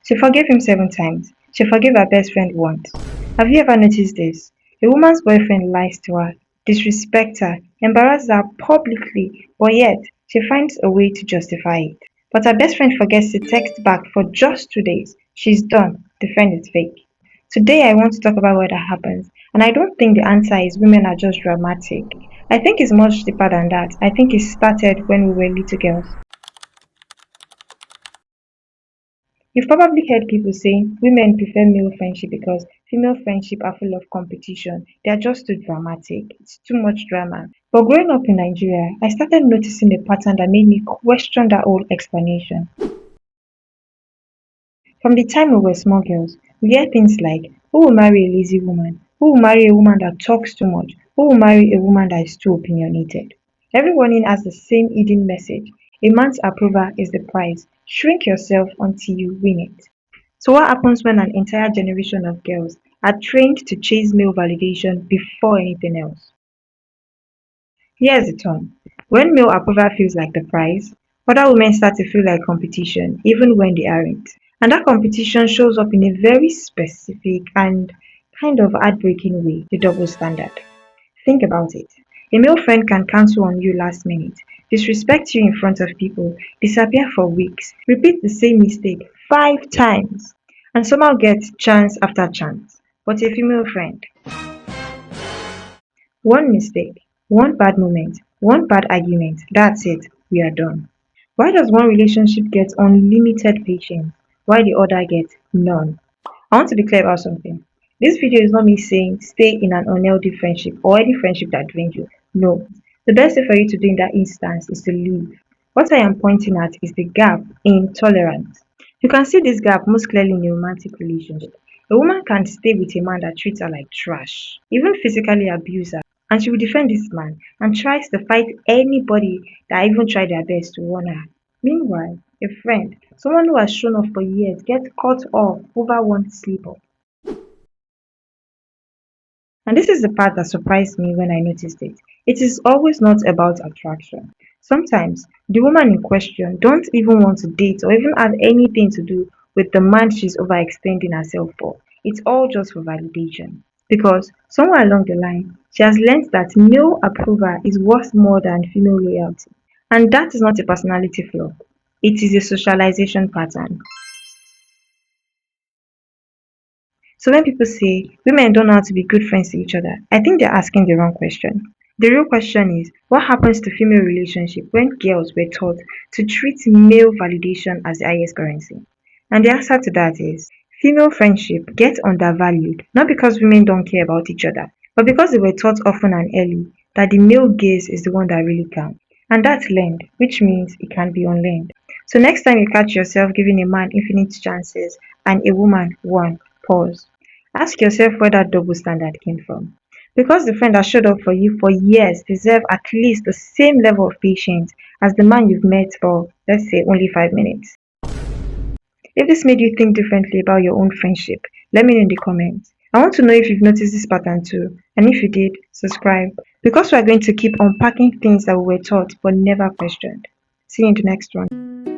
She forgave him 7 times. She forgave her best friend once. Have you ever noticed this? A woman's boyfriend lies to her, disrespects her, embarrasses her publicly, but yet she finds a way to justify it. But her best friend forgets to text back for just 2 days. She's done. The friend is fake. Today I want to talk about why that happens. And I don't think the answer is women are just dramatic. I think it's much deeper than that. I think it started when we were little girls. You've probably heard people say women prefer male friendship because female friendship are full of competition. They are just too dramatic. It's too much drama. But growing up in Nigeria, I started noticing a pattern that made me question that old explanation. From the time we were small girls, we hear things like, who will marry a lazy woman? Who will marry a woman that talks too much? Who will marry a woman that is too opinionated? Every warning has the same hidden message. A man's approval is the prize. Shrink yourself until you win it. So what happens when an entire generation of girls are trained to chase male validation before anything else? Here's the turn. When male approval feels like the prize, other women start to feel like competition, even when they aren't. And that competition shows up in a very specific and kind of heartbreaking way, the double standard. Think about it. A male friend can cancel on you last minute, disrespect you in front of people, disappear for weeks, repeat the same mistake 5 times, and somehow get chance after chance. But a female friend, one mistake, one bad moment, one bad argument, that's it, we are done. Why does one relationship get unlimited patience while the other gets none? I want to be clear about something. This video is not me saying stay in an unhealthy friendship or any friendship that drains you. No. The best thing for you to do in that instance is to leave. What I am pointing at is the gap in tolerance. You can see this gap most clearly in a romantic relationship. A woman can stay with a man that treats her like trash, even physically abuse her, and she will defend this man and tries to fight anybody that even tried their best to warn her. Meanwhile, a friend, someone who has shown up for years, gets cut off over one slip up. And this is the part that surprised me when I noticed it. It is always not about attraction. Sometimes the woman in question don't even want to date or even have anything to do with the man she's overextending herself for. It's all just for validation. Because somewhere along the line, she has learned that male approval is worth more than female loyalty. And that is not a personality flaw. It is a socialization pattern. So when people say women don't know how to be good friends to each other, I think they're asking the wrong question. The real question is what happens to female relationship when girls were taught to treat male validation as the highest currency? And the answer to that is female friendship gets undervalued not because women don't care about each other, but because they were taught often and early that the male gaze is the one that really counts. And that's learned, which means it can be unlearned. So next time you catch yourself giving a man infinite chances and a woman one, pause. Ask yourself where that double standard came from. Because the friend that showed up for you for years deserve at least the same level of patience as the man you've met for, let's say, only 5 minutes. If this made you think differently about your own friendship, let me know in the comments. I want to know if you've noticed this pattern too, and if you did, subscribe. Because we are going to keep unpacking things that we were taught but never questioned. See you in the next one.